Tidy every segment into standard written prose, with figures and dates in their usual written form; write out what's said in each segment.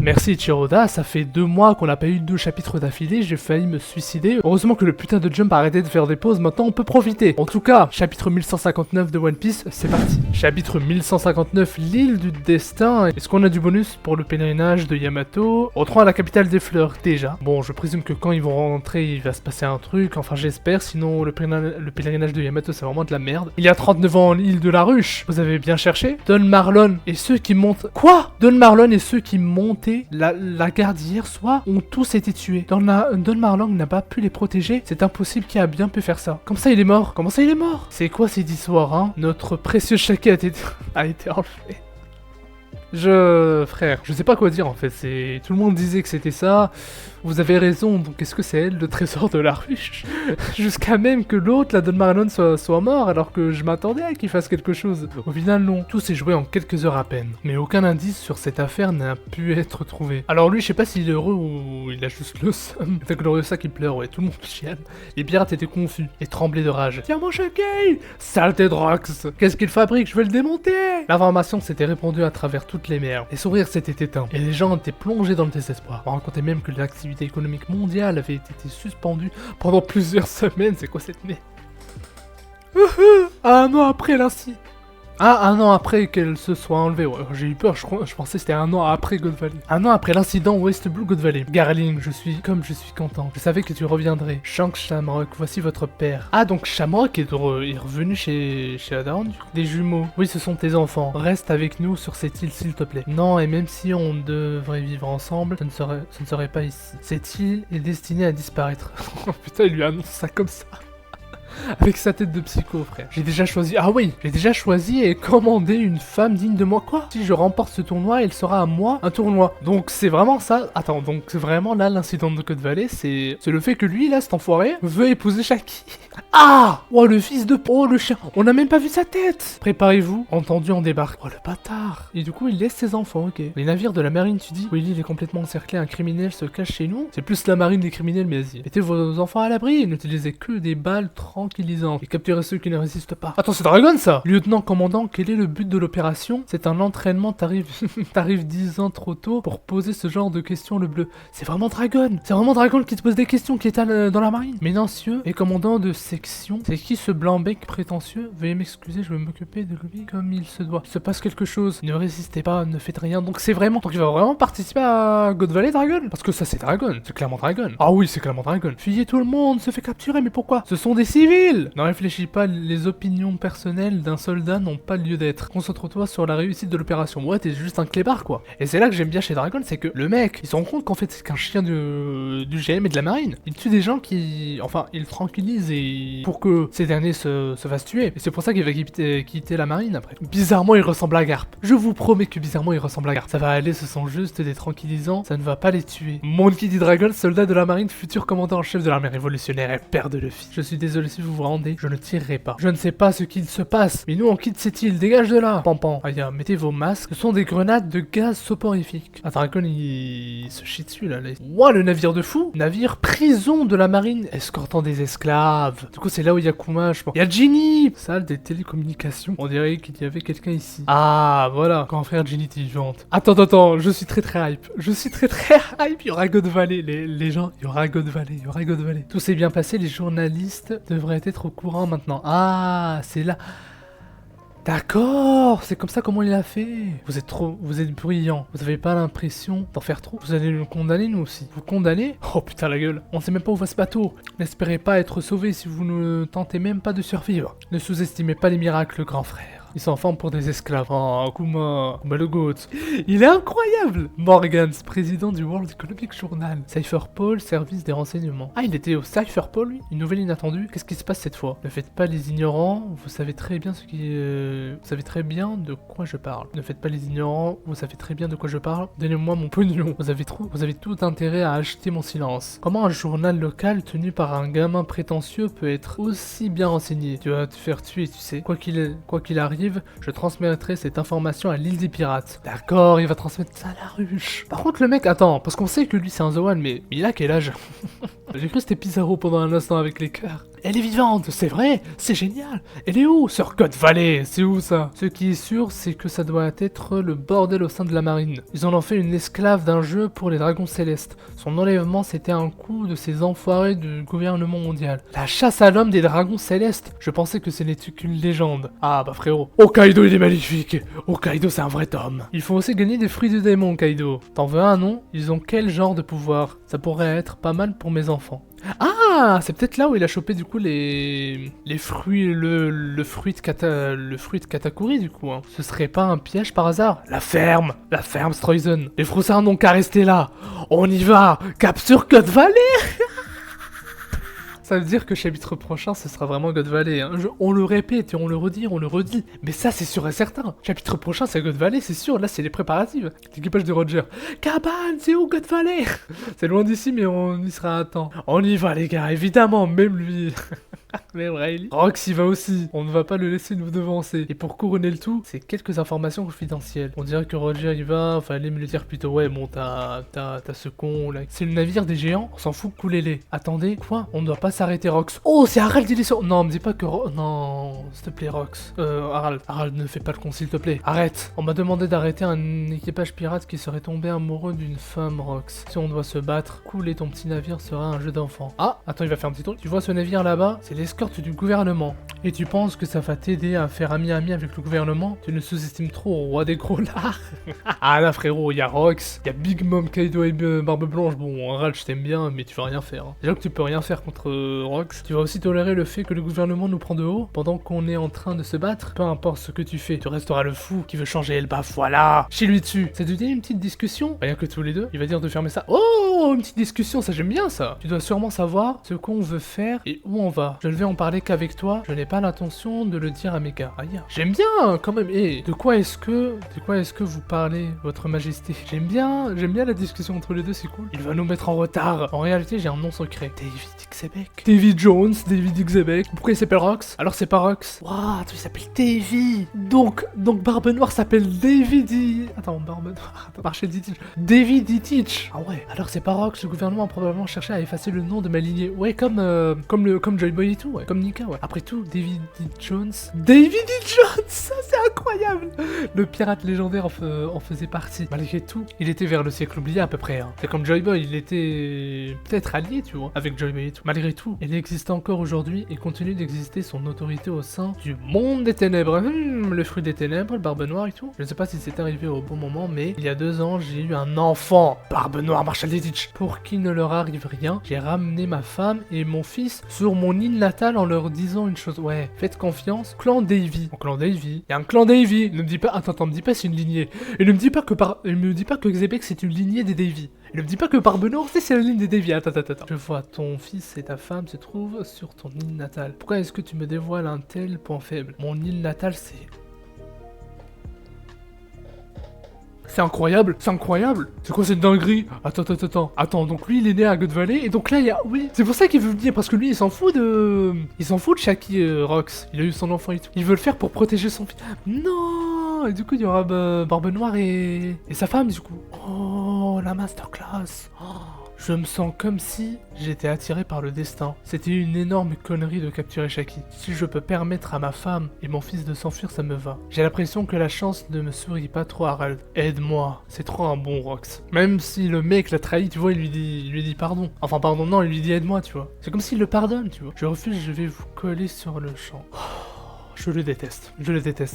Merci Chiroda, ça fait 2 mois qu'on n'a pas eu 2 chapitres d'affilée, j'ai failli me suicider. Heureusement que le putain de Jump a arrêté de faire des pauses, maintenant on peut profiter. En tout cas, chapitre 1159 de One Piece, c'est parti. Chapitre 1159, l'île du destin. Est-ce qu'on a du bonus pour le pèlerinage de Yamato? Rentrons à la capitale des fleurs, déjà. Bon, je présume que quand ils vont rentrer, il va se passer un truc, enfin j'espère, sinon le pèlerinage de Yamato c'est vraiment de la merde. Il y a 39 ans, l'île de la ruche, vous avez bien cherché? Don Marlon et ceux qui montent... Quoi? Don Marlon et ceux qui montaient la garde hier soir ont tous été tués. Don Marlon n'a pas pu les protéger, c'est impossible qui a bien pu faire ça. Comme ça il est mort. Comment ça il est mort? C'est quoi ces histoires, hein? Notre précieux Shake a été enlevé. Frère, je sais pas quoi dire en fait, tout le monde disait que c'était ça, vous avez raison, donc est-ce que c'est elle, le trésor de la ruche? Jusqu'à même que l'autre, la Don Marlon, soit mort, alors que je m'attendais à qu'il fasse quelque chose. Au final, non. Tout s'est joué en quelques heures à peine. Mais aucun indice sur cette affaire n'a pu être trouvé. Alors lui, je sais pas s'il est heureux ou il a juste le seum. C'est Gloriosa qui pleure, ouais, tout le monde chiale. Les pirates étaient confus et tremblaient de rage. Tiens mon Shakey! Saleté de Rox! Qu'est-ce qu'il fabrique? Je vais le démonter! L'information s'était répandue à travers toutes les mers. Les sourires s'étaient éteints et les gens étaient plongés dans le désespoir. On racontait même que l'activité économique mondiale avait été suspendue pendant plusieurs semaines. C'est quoi cette merde? Un an après l'incident. Ah, un an après qu'elle se soit enlevée, ouais, j'ai eu peur, je pensais que c'était un an après God Valley. Un an après l'incident West Blue God Valley. Garling, je suis content. Je savais que tu reviendrais. Shanks Shamrock, voici votre père. Ah, donc Shamrock est revenu chez Adaron, des jumeaux. Oui, ce sont tes enfants. Reste avec nous sur cette île, s'il te plaît. Non, et même si on devrait vivre ensemble, ce ne serait pas ici. Cette île est destinée à disparaître. Oh putain, il lui annonce ça comme ça. Avec sa tête de psycho, frère. J'ai déjà choisi... Ah oui, j'ai déjà choisi et commandé une femme digne de moi. Quoi? Si je remporte ce tournoi, il sera à moi un tournoi. Donc c'est vraiment ça... Attends, donc c'est vraiment là l'incident de God Valley, c'est le fait que lui, là, cet enfoiré, veut épouser Shaki. Ah! Oh, le fils de... Oh, le chien. On n'a même pas vu sa tête. Préparez-vous. Entendu, on débarque. Oh, le bâtard. Et du coup, il laisse ses enfants, ok. Les navires de la marine, tu dis? Oui, l'île est complètement encerclée, un criminel se cache chez nous. C'est plus la marine des criminels, mais vas-y. Mettez vos enfants à l'abri. N'utilisez que des balles tranquillisantes et capturez ceux qui ne résistent pas. Attends, c'est Dragon ça! Lieutenant commandant, quel est le but de l'opération? C'est un entraînement, t'arrives 10 ans trop tôt pour poser ce genre de questions, le bleu. C'est vraiment Dragon! C'est vraiment Dragon qui te pose des questions, qui est dans la marine. Ménancieux et commandant de section, c'est qui ce blanc-bec prétentieux? Veuillez m'excuser, je vais m'occuper de lui comme il se doit. Il se passe quelque chose, ne résistez pas, ne faites rien. Donc c'est vraiment... Donc il va vraiment participer à God Valley, Dragon? Parce que ça c'est Dragon, c'est clairement Dragon. Ah oui, c'est clairement Dragon. Fuyez, tout le monde se fait capturer, mais pourquoi? Ce sont des civils! Ne réfléchis pas, les opinions personnelles d'un soldat n'ont pas lieu d'être. Concentre-toi sur la réussite de l'opération. Ouais, t'es juste un clébard, quoi. Et c'est là que j'aime bien chez Dragon, c'est que le mec, il se rend compte qu'en fait, c'est qu'un chien du GM et de la marine. Il tue des gens qui... Enfin, il tranquillise et... pour que ces derniers se fassent tuer. Et c'est pour ça qu'il va quitter la marine, après. Bizarrement, il ressemble à Garp. Je vous promets que bizarrement, il ressemble à Garp. Ça va aller, ce sont juste des tranquillisants, ça ne va pas les tuer. Monkey D. Dragon, soldat de la marine, futur commandant en chef de l'armée révolutionnaire et père de Luffy. Je suis désolé si vous vous rendez, je ne tirerai pas. Je ne sais pas ce qu'il se passe, mais nous on quitte cette île, dégage de là. Pampan, Aya, mettez vos masques, ce sont des grenades de gaz soporifique. Ah, Dragon il se chie dessus là. Ouah, le navire de fou, navire prison de la marine escortant des esclaves. Du coup c'est là où il y a Kuma, je pense. Il y a Ginny, salle des télécommunications. On dirait qu'il y avait quelqu'un ici. Ah voilà, grand frère Ginny intelligente. Attends, je suis très hype. Je suis très hype. Il y aura God Valley, les gens, il y aura God Valley. Tout s'est bien passé, les journalistes devraient être au courant maintenant. Ah, c'est là. D'accord, c'est comme ça comment il a fait. Vous êtes bruyant. Vous avez pas l'impression d'en faire trop? Vous allez nous condamner nous aussi. Vous condamnez? Oh putain la gueule. On sait même pas où va ce bateau. N'espérez pas être sauvé si vous ne tentez même pas de survivre. Ne sous-estimez pas les miracles, grand frère. Ils s'en forment pour des esclaves. Oh, Kuma le goat. Il est incroyable. Morgans, président du World Economic Journal. Cypher Paul, service des renseignements. Ah, il était au Cypher Paul, lui? Une nouvelle inattendue? Qu'est-ce qui se passe cette fois? Ne faites pas les ignorants, vous savez très bien vous savez très bien de quoi je parle. Ne faites pas les ignorants, vous savez très bien de quoi je parle. Donnez-moi mon pognon. Vous avez tout intérêt à acheter mon silence. Comment un journal local tenu par un gamin prétentieux peut être aussi bien renseigné? Tu vas te faire tuer, tu sais. Quoi qu'il arrive, je transmettrai cette information à l'île des pirates. D'accord, il va transmettre ça à la ruche. Par contre, le mec, attends, parce qu'on sait que lui c'est un The One, mais il a quel âge? J'ai cru que c'était Pizarro pendant un instant avec les cœurs. Elle est vivante, c'est vrai, c'est génial. Elle est où, Sir God Valley? C'est où ça? Ce qui est sûr, c'est que ça doit être le bordel au sein de la marine. Ils en ont fait une esclave d'un jeu pour les dragons célestes. Son enlèvement, c'était un coup de ces enfoirés du gouvernement mondial. La chasse à l'homme des dragons célestes. Je pensais que ce n'était qu'une légende. Ah bah frérot, Hokkaido il est magnifique. Hokkaido c'est un vrai homme. Il faut aussi gagner des fruits de démon, Kaido. T'en veux un, non? Ils ont quel genre de pouvoir? Ça pourrait être pas mal pour mes enfants. Ah, c'est peut-être là où il a chopé du coup les fruits, le fruit de Katakuri du coup. Hein. Ce serait pas un piège par hasard? La ferme Streusen. Les froussards n'ont qu'à rester là. On y va, cap sur God Valley. Ça veut dire que chapitre prochain, ce sera vraiment God Valley. Hein. On le répète et on le redit. Mais ça, c'est sûr et certain. Chapitre prochain, c'est God Valley, c'est sûr. Là, c'est les préparatifs. L'équipage de Roger. Cabane, c'est où God Valley? C'est loin d'ici, mais on y sera à temps. On y va, les gars, évidemment, même lui. Même Riley. Rox y va aussi. On ne va pas le laisser nous devancer. Et pour couronner le tout, c'est quelques informations confidentielles. On dirait que Roger y va. Fallait me le dire plutôt. Ouais, bon, t'as ce con là. C'est le navire des géants. On s'en fout, coulez-les. Attendez, quoi? On ne doit pas s'arrêter, Rox. Oh, c'est Harald, il est sur. Non, me dis pas que. Non, s'il te plaît, Rox. Harald. Harald, ne fais pas le con, s'il te plaît. Arrête. On m'a demandé d'arrêter un équipage pirate qui serait tombé amoureux d'une femme, Rox. Si on doit se battre, couler ton petit navire sera un jeu d'enfant. Ah, attends, il va faire un petit truc. Tu vois ce navire là-bas? C'est l'escorte du gouvernement. Et tu penses que ça va t'aider à faire ami-ami avec le gouvernement? Tu ne sous-estimes trop au roi des gros lards. Ah là frérot, il y a Rox, il y a Big Mom, Kaido et Barbe Blanche. Bon, Harald, je t'aime bien, mais tu vas rien faire. Hein. Déjà que tu peux rien faire contre Rox. Tu vas aussi tolérer le fait que le gouvernement nous prend de haut pendant qu'on est en train de se battre. Peu importe ce que tu fais, tu resteras le fou qui veut changer le bas. Voilà, chez lui dessus. Ça devient une petite discussion. Rien que tous les deux, il va dire de fermer ça. Oh, une petite discussion, ça j'aime bien ça. Tu dois sûrement savoir ce qu'on veut faire et où on va. Je ne vais en parler qu'avec toi, je n'ai pas l'intention de le dire à mes gars. Aïe, j'aime bien quand même. Et de quoi est-ce que vous parlez, votre majesté? J'aime bien la discussion entre les deux, c'est cool. Il va nous mettre en retard. En réalité, j'ai un nom secret. David Xebec. David Jones, David Xebec. Pourquoi il s'appelle Rox? Alors c'est pas Rox. Waouh, il s'appelle Davy. Donc Barbe Noire s'appelle David. Attends, Barbe Noire. Attends, Marshall Ditich. David Ditich. Ah ouais. Alors c'est pas Rox. Le gouvernement a probablement cherché à effacer le nom de ma lignée. Ouais, comme Joy Boy et tout. Ouais. Comme Nika. Ouais. Après tout, David D. Jones. David D. Jones, ça c'est incroyable. Le pirate légendaire en faisait partie. Malgré tout, il était vers le siècle oublié à peu près. Hein. C'est comme Joy Boy, il était peut-être allié, tu vois, avec Joy Boy et tout. Malgré tout, il existe encore aujourd'hui et continue d'exister son autorité au sein du monde des ténèbres. Le fruit des ténèbres, le Barbe Noire et tout. Je ne sais pas si c'est arrivé au bon moment, mais il y a 2 ans, j'ai eu un enfant. Barbe Noire, Marshall Ditch. Pour qu'il ne leur arrive rien, j'ai ramené ma femme et mon fils sur mon île natale en leur disant une chose. Ouais, faites confiance. Clan Davy. Mon clan Davy. Il y a un clan Davy. Ne me dis pas. Attends, me dis pas c'est une lignée. Et ne me dis pas que Xebec c'est une lignée des Davy. Et ne me dis pas que Barbe Noire c'est la ligne des Davy. Attends. Je vois ton fils et ta femme se trouvent sur ton île natale. Pourquoi est-ce que tu me dévoiles un tel point faible? Mon île natale c'est... C'est incroyable. C'est quoi cette dinguerie? Attends, donc lui il est né à God Valley et donc là il y a... Oui, c'est pour ça qu'il veut venir parce que lui il s'en fout de Shaki Rox. Il a eu son enfant et tout. Il veut le faire pour protéger son fils. Non. Et du coup il y aura Barbe Noire et sa femme du coup. Oh, la masterclass. Oh. Je me sens comme si j'étais attiré par le destin. C'était une énorme connerie de capturer Shaki. Si je peux permettre à ma femme et mon fils de s'enfuir, ça me va. J'ai l'impression que la chance ne me sourit pas trop, Harald. Aide-moi. C'est trop un bon Rox. Même si le mec l'a trahi, tu vois, il lui dit pardon. Enfin, pardon, non, il lui dit aide-moi, tu vois. C'est comme s'il le pardonne, tu vois. Je refuse, je vais vous coller sur le champ. Je le déteste,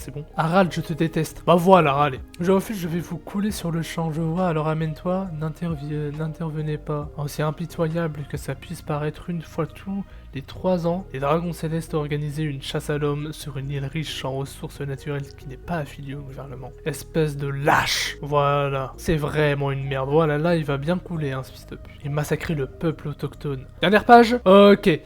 c'est bon. Harald, je te déteste. Bah voilà, allez. Je refuse, je vais vous couler sur le champ, je vois, alors amène-toi, n'intervenez pas. Aussi impitoyable que ça puisse paraître une fois tous les 3 ans, les Dragons Célestes ont organisé une chasse à l'homme sur une île riche en ressources naturelles qui n'est pas affiliée au gouvernement. Espèce de lâche. Voilà, c'est vraiment une merde. Voilà, là, il va bien couler, hein, ce fils de pute. Et massacrer le peuple autochtone. Dernière page. Ok,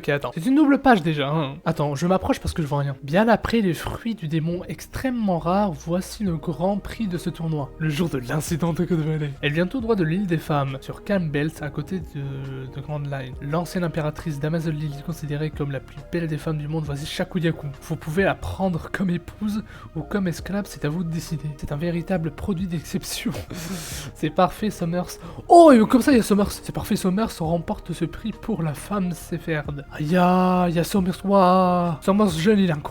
attends. C'est une double page déjà, hein. Attends, je m'approche parce que je vois rien. Bien après les fruits du démon extrêmement rares, voici le grand prix de ce tournoi. Le jour de l'incident de God Valley. Elle vient tout droit de l'île des femmes, sur Calm Belt, à côté de Grand Line. L'ancienne impératrice d'Amazon Lily, considérée comme la plus belle des femmes du monde, voici Shakuyaku. Vous pouvez la prendre comme épouse ou comme esclave, c'est à vous de décider. C'est un véritable produit d'exception. C'est parfait, Summers. Oh, et comme ça, il y a Summers. C'est parfait, Summers remporte ce prix pour la femme Sépherde. Il y a Summers. Waouh, Summers jeune, il est incroyable.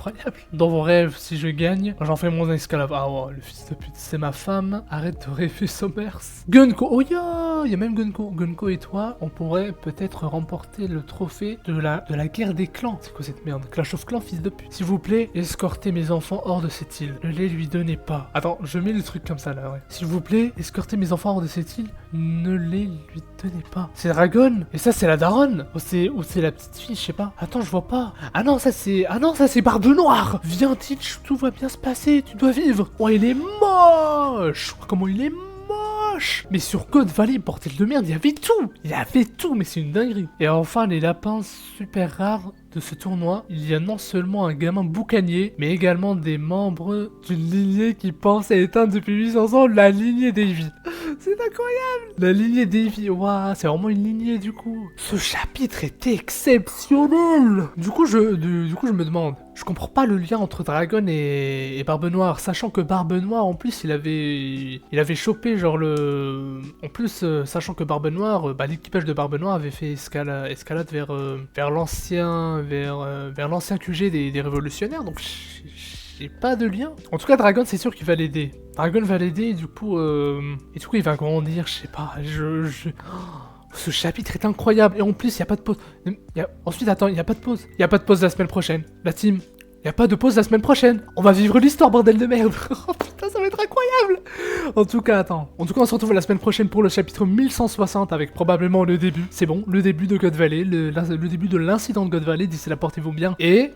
Dans vos rêves, si je gagne, j'en fais mon esclave. Ah ouais, le fils de pute, c'est ma femme. Arrête de rêver, Summers. Gunko, oh il y a même Gunko. Gunko et toi, on pourrait peut-être remporter le trophée de la guerre des clans. C'est quoi cette merde? Clash of Clans, fils de pute. S'il vous plaît, escortez mes enfants hors de cette île. Ne les lui donnez pas. Attends, je mets le truc comme ça là, ouais. S'il vous plaît, escortez mes enfants hors de cette île. Ne les lui donnez pas. C'est Dragon. Et ça, c'est la daronne. Ou c'est la petite fille, je sais pas. Attends, je vois pas. Ah non, ça c'est Barbe Noire. Viens, Teach, tout va bien se passer. Tu dois vivre. Oh, il est moche. Comment il est moche. Mais sur God Valley, bordel de merde, il y avait tout. Il y avait tout, mais c'est une dinguerie. Et enfin, les lapins super rares de ce tournoi, il y a non seulement un gamin boucanier, mais également des membres d'une lignée qui pense à éteindre depuis 800 ans, la lignée Davy. C'est incroyable. La lignée Davy, waouh, c'est vraiment une lignée du coup. Ce chapitre est exceptionnel. Du coup, je me demande, je comprends pas le lien entre Dragon et Barbe Noire, sachant que Barbe Noire, en plus, il avait chopé genre le... En plus, sachant que Barbe Noire, l'équipage de Barbe Noire avait fait escalade vers l'ancien QG des révolutionnaires, donc j'ai pas de lien. En tout cas, Dragon, c'est sûr qu'il va l'aider. Dragon va l'aider, et du coup, il va grandir, je sais pas, Oh, ce chapitre est incroyable, et en plus, il y a pas de pause. Ensuite, attends, il y a pas de pause. Il y a pas de pause la semaine prochaine. La team, il y a pas de pause la semaine prochaine. On va vivre l'histoire, bordel de merde. Oh putain, ça va être incroyable. En tout cas, on se retrouve la semaine prochaine pour le chapitre 1160 avec probablement le début. C'est bon, le début de God Valley, le début de l'incident de God Valley. D'ici là, portez-vous bien et...